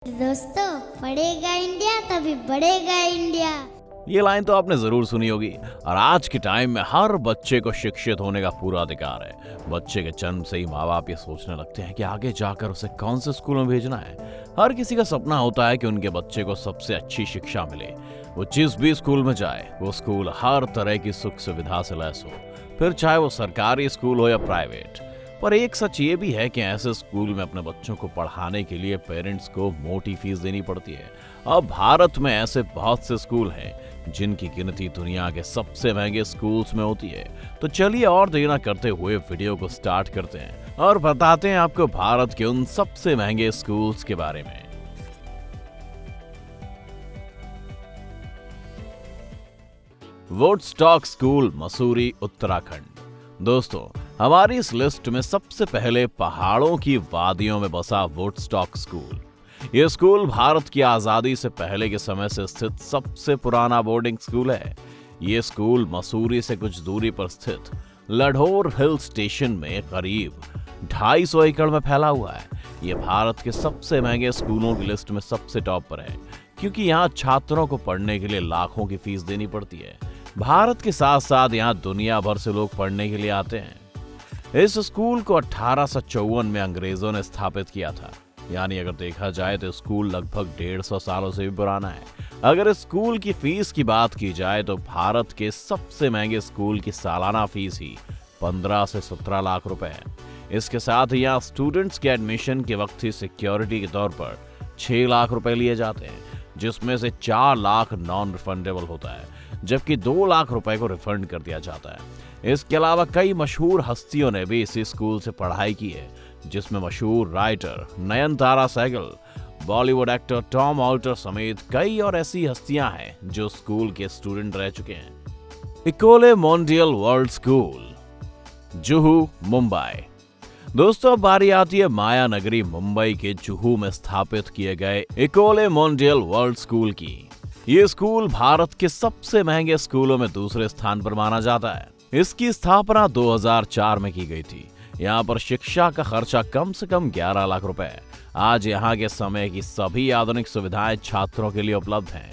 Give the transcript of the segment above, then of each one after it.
दोस्तों, पढ़ेगा इंडिया तभी बढ़ेगा इंडिया। ये लाइन तो आपने जरूर सुनी होगी। और आज के टाइम में हर बच्चे को शिक्षित होने का पूरा अधिकार है। बच्चे के जन्म से ही माँ बाप ये सोचने लगते हैं कि आगे जाकर उसे कौन से स्कूल में भेजना है। हर किसी का सपना होता है कि उनके बच्चे को सबसे अच्छी शिक्षा मिले। वो जिस भी स्कूल में जाए वो स्कूल हर तरह की सुख सुविधा से लैस हो, फिर चाहे वो सरकारी स्कूल हो या प्राइवेट। पर एक सच ये भी है कि ऐसे स्कूल में अपने बच्चों को पढ़ाने के लिए पेरेंट्स को मोटी फीस देनी पड़ती है। अब भारत में ऐसे बहुत से स्कूल हैं जिनकी गिनती दुनिया के सबसे महंगे स्कूल्स में होती है। तो चलिए और देर न करते हुए वीडियो को स्टार्ट करते हैं और बताते हैं आपको भारत के उन सबसे महंगे स्कूल्स के बारे में। Woodstock school, Mussoorie, Uttarakhand. दोस्तों, हमारी इस लिस्ट में सबसे पहले पहाड़ों की वादियों में बसा वुडस्टॉक स्कूल। यह स्कूल भारत की आजादी से पहले के समय से स्थित सबसे पुराना बोर्डिंग स्कूल है। यह स्कूल मसूरी से कुछ दूरी पर स्थित लढौर हिल स्टेशन में करीब 250 एकड़ में फैला हुआ है। यह भारत के सबसे महंगे स्कूलों की लिस्ट में सबसे टॉप पर है, क्योंकि यहाँ छात्रों को पढ़ने के लिए लाखों की फीस देनी पड़ती है। भारत के साथ साथ यहाँ दुनिया भर से लोग पढ़ने के लिए आते हैं। इस स्कूल को 1854 में अंग्रेजों ने स्थापित किया था। यानी अगर देखा जाए तो स्कूल लगभग 150 सालों से भी पुराना है। अगर इस स्कूल की फीस की बात की जाए तो भारत के सबसे महंगे स्कूल की सालाना फीस ही 15 से 17 लाख रुपए है। इसके साथ ही यहाँ स्टूडेंट्स के एडमिशन के वक्त ही सिक्योरिटी के तौर पर 6 लाख रुपए लिए जाते हैं, जिसमें से 4 लाख नॉन रिफंडेबल होता है, जबकि 2 लाख रुपए को रिफंड कर दिया जाता है। इसके अलावा कई मशहूर हस्तियों ने भी इसी स्कूल से पढ़ाई की है, जिसमें मशहूर writer Nayantara Sahgal, Bollywood actor Tom Alter समेत कई और ऐसी हस्तियां हैं जो स्कूल के स्टूडेंट रह चुके हैं। Ecole Mondiale World School, Juhu, Mumbai. दोस्तों, अब बारी आती है माया नगरी मुंबई के जुहू में स्थापित किए गए इकोले मोंडियल वर्ल्ड स्कूल की। ये स्कूल भारत के सबसे महंगे स्कूलों में दूसरे स्थान पर माना जाता है। इसकी स्थापना 2004 में की गई थी। यहाँ पर शिक्षा का खर्चा कम से कम 11 लाख रुपए है। आज यहाँ के समय की सभी आधुनिक सुविधाएं छात्रों के लिए उपलब्ध हैं।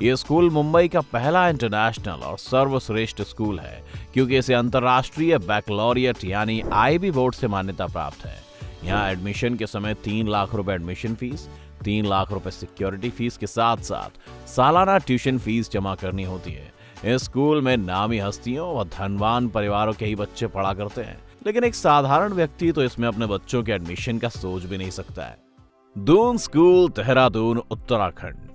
ये स्कूल मुंबई का पहला इंटरनेशनल और सर्वश्रेष्ठ स्कूल है, क्योंकि इसे अंतर्राष्ट्रीय बैकलॉरिएट यानी IB बोर्ड से मान्यता प्राप्त है। यहाँ एडमिशन के समय 3 लाख रुपए एडमिशन फीस, 3 लाख रुपए सिक्योरिटी फीस के साथ साथ सालाना ट्यूशन फीस जमा करनी होती है। इस स्कूल में नामी हस्तियों और धनवान परिवारों के ही बच्चे पढ़ा करते हैं, लेकिन एक साधारण व्यक्ति तो इसमें अपने बच्चों के एडमिशन का सोच भी नहीं सकता है। दून स्कूल, देहरादून, उत्तराखंड।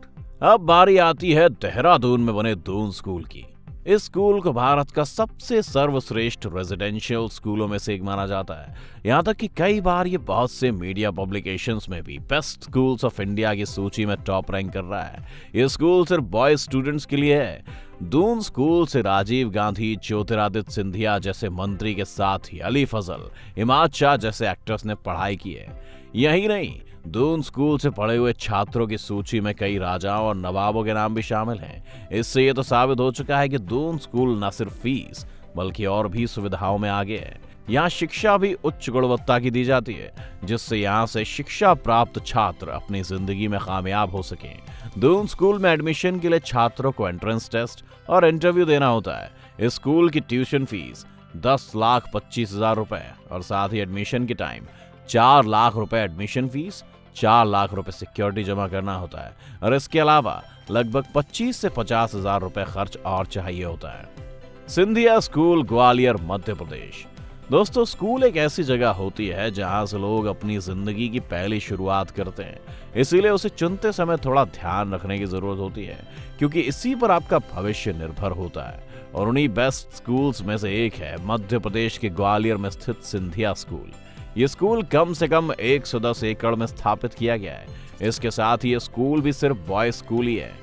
अब बारी आती है देहरादून में बने दून स्कूल की। इस स्कूल को भारत का सबसे सर्वश्रेष्ठ रेजिडेंशियल स्कूलों में से एक माना जाता है। यहाँ तक कि कई बार ये बहुत से मीडिया पब्लिकेशंस में भी बेस्ट स्कूल्स ऑफ इंडिया की सूची में टॉप रैंक कर रहा है। ये स्कूल सिर्फ बॉयज स्टूडेंट्स के लिए है। दून स्कूल से राजीव गांधी, ज्योतिरादित्य सिंधिया जैसे मंत्री के साथ ही अली फजल, इमाद शाह जैसे एक्टर्स ने पढ़ाई की है। यही नहीं, दून स्कूल से पढ़े हुए छात्रों की सूची में कई राजाओं और नवाबों के नाम भी शामिल हैं। इससे ये तो साबित हो चुका है कि दून स्कूल न सिर्फ फीस बल्कि और भी सुविधाओं में आगे है। यहाँ शिक्षा भी उच्च गुणवत्ता की दी जाती है, जिससे यहाँ से शिक्षा प्राप्त छात्र अपनी जिंदगी में कामयाब हो सकें। दून स्कूल में एडमिशन के लिए छात्रों को एंट्रेंस टेस्ट और इंटरव्यू देना होता है। इस स्कूल की ट्यूशन फीस 10,25,000 रुपए और साथ ही एडमिशन के टाइम 4 लाख रुपए एडमिशन फीस, 4 लाख रुपए सिक्योरिटी जमा करना होता है और इसके अलावा लगभग 25 से 50,000 रुपए खर्च और चाहिए होता है। सिंधिया स्कूल, ग्वालियर, मध्य प्रदेश। दोस्तों, स्कूल एक ऐसी जगह होती है जहां से लोग अपनी जिंदगी की पहली शुरुआत करते हैं। इसीलिए उसे चुनते समय थोड़ा ध्यान रखने की जरूरत होती है, क्योंकि इसी पर आपका भविष्य निर्भर होता है। और उन्हीं बेस्ट स्कूल्स में से एक है मध्य प्रदेश के ग्वालियर में स्थित सिंधिया स्कूल। ये स्कूल कम से कम 110 एकड़ में स्थापित किया गया है। इसके साथ ही ये स्कूल भी सिर्फ बॉय स्कूल ही है।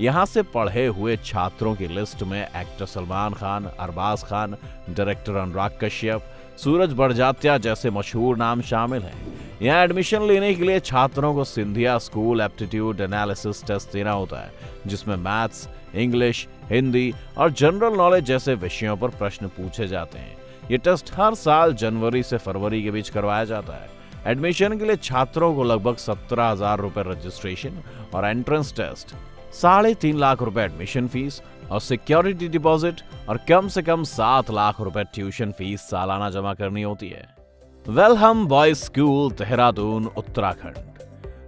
यहाँ से पढ़े हुए छात्रों की लिस्ट में एक्टर सलमान खान, अरबाज खान, डायरेक्टर अनुराग कश्यप, सूरज बड़जात्या जैसे मशहूर नाम शामिल हैं। यहाँ एडमिशन लेने के लिए छात्रों को Scindia school aptitude analysis test देना होता है, जिसमें मैथ्स, इंग्लिश, हिंदी और जनरल नॉलेज जैसे विषयों पर प्रश्न पूछे जाते हैं। ये टेस्ट हर साल जनवरी से फरवरी के बीच करवाया जाता है। एडमिशन के लिए छात्रों को लगभग 17,000 रुपए रजिस्ट्रेशन और एंट्रेंस टेस्ट, 3.5 लाख रुपए एडमिशन फीस और सिक्योरिटी डिपॉजिट और कम से कम 7 लाख रुपए ट्यूशन फीस सालाना जमा करनी होती है। Welham boys school, Dehradun, Uttarakhand.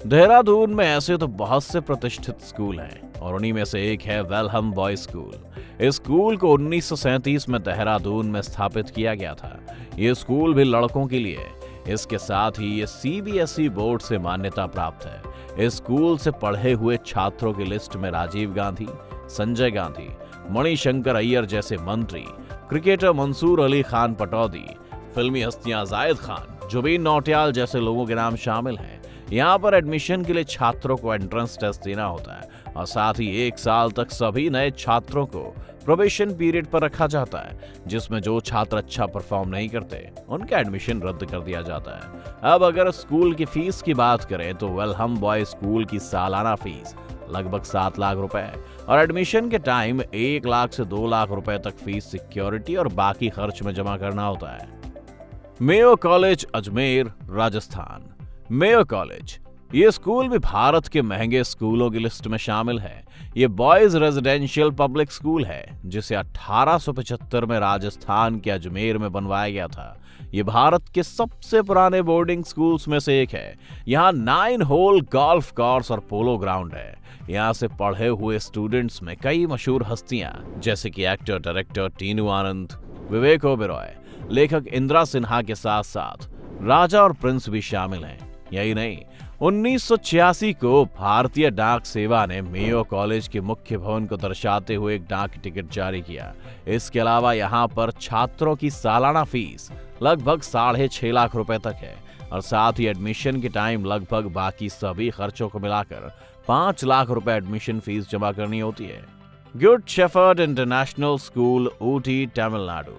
देहरादून में ऐसे तो बहुत से प्रतिष्ठित स्कूल हैं और उन्हीं में से एक है वेलहम बॉयज स्कूल। इस स्कूल को 1937 में देहरादून में स्थापित किया गया था। ये स्कूल भी लड़कों के लिए, इसके साथ ही ये CBSE बोर्ड से मान्यता प्राप्त है। इस स्कूल से पढ़े हुए छात्रों की लिस्ट में राजीव गांधी, संजय गांधी, मणिशंकर अय्यर जैसे मंत्री, क्रिकेटर मंसूर अली खान पटौदी, फिल्मी हस्तियां जायद खान, जुबीन नौटियाल जैसे लोगों के नाम शामिल हैं। यहाँ पर एडमिशन के लिए छात्रों को एंट्रेंस टेस्ट देना होता है और साथ ही 1 साल तक सभी नए छात्रों को प्रोबेशन पीरियड पर रखा जाता है, जिसमें जो छात्र अच्छा परफॉर्म नहीं करते उनका एडमिशन रद्द कर दिया जाता है। अब अगर स्कूल की फीस की बात करें तो वेलहम बॉय स्कूल की सालाना फीस लगभग 7 लाख रुपए है और एडमिशन के टाइम 1 लाख से 2 लाख रुपए तक फीस सिक्योरिटी और बाकी खर्च में जमा करना होता है। Mayo college, Ajmer, Rajasthan. Mayo college, ये स्कूल भी भारत के महंगे स्कूलों की लिस्ट में शामिल है। ये बॉयज रेजिडेंशियल पब्लिक स्कूल है जिसे 1875 में राजस्थान के अजमेर में बनवाया गया था। ये भारत के सबसे पुराने बोर्डिंग स्कूल्स में से एक है। यहाँ 9 होल गोल्फ कोर्स और पोलो ग्राउंड है। यहाँ से पढ़े हुए स्टूडेंट्स में कई मशहूर हस्तियां जैसे कि एक्टर डायरेक्टर टीनू आनंद, विवेक ओबेरॉय, लेखक इंदिरा सिन्हा के साथ साथ राजा और प्रिंस भी शामिल हैं। यही नहीं, 1986 को भारतीय डाक सेवा ने मेयो कॉलेज के मुख्य भवन को दर्शाते हुए एक डाक टिकट जारी किया। इसके अलावा यहाँ पर छात्रों की सालाना फीस लगभग 6.5 लाख रुपए तक है और साथ ही एडमिशन के टाइम लगभग बाकी सभी खर्चों को मिलाकर 5 लाख रुपए एडमिशन फीस जमा करनी होती है। Good shepherd international school, Ooty, Tamil Nadu.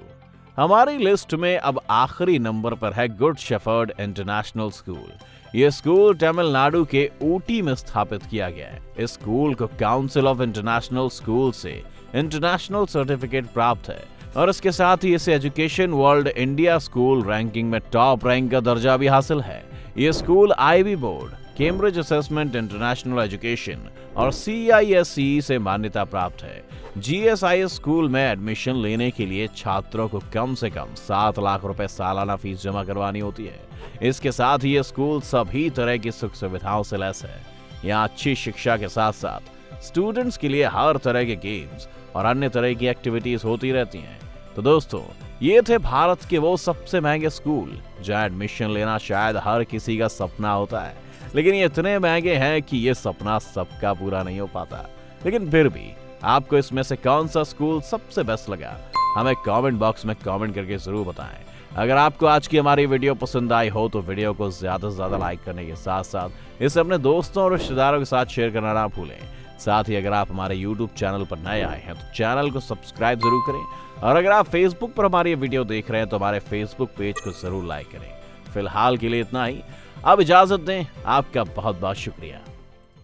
हमारी लिस्ट में अब आखिरी नंबर पर है गुड शेफर्ड इंटरनेशनल स्कूल। यह स्कूल तमिलनाडु के ऊटी में स्थापित किया गया है। इस स्कूल को काउंसिल ऑफ इंटरनेशनल स्कूल से इंटरनेशनल सर्टिफिकेट प्राप्त है और इसके साथ ही इसे education world India school ranking में टॉप रैंक का दर्जा भी हासिल है। यह school IB board, Cambridge assessment international education और CISE से मान्यता प्राप्त है। GSIS स्कूल में एडमिशन लेने के लिए छात्रों को कम से कम 7 लाख रुपए सालाना फीस जमा करवानी होती है। इसके साथ ही ये स्कूल सभी तरह की सुख सुविधाओं से लैस है। यहाँ अच्छी शिक्षा के साथ साथ स्टूडेंट्स के लिए हर तरह के गेम्स और अन्य तरह की एक्टिविटीज होती रहती हैं। तो दोस्तों, ये थे भारत के वो सबसे महंगे स्कूल जहाँ एडमिशन लेना शायद हर किसी का सपना होता है, लेकिन ये इतने महंगे हैं कि ये सपना सबका पूरा नहीं हो पाता। लेकिन फिर भी आपको इसमें से कौन सा स्कूल सबसे बेस्ट लगा, हमें कमेंट बॉक्स में कमेंट करके जरूर बताएं। अगर आपको आज की हमारी वीडियो पसंद आई हो तो वीडियो को ज्यादा से ज्यादा लाइक करने के साथ साथ इसे अपने दोस्तों और रिश्तेदारों के साथ शेयर करना ना भूलें। साथ ही अगर आप हमारे YouTube चैनल पर नए आए हैं तो चैनल को सब्सक्राइब जरूर करें और अगर आप Facebook पर हमारी वीडियो देख रहे हैं तो हमारे Facebook पेज को जरूर लाइक करें। फिलहाल के लिए इतना ही, अब इजाजत दें। आपका बहुत बहुत शुक्रिया।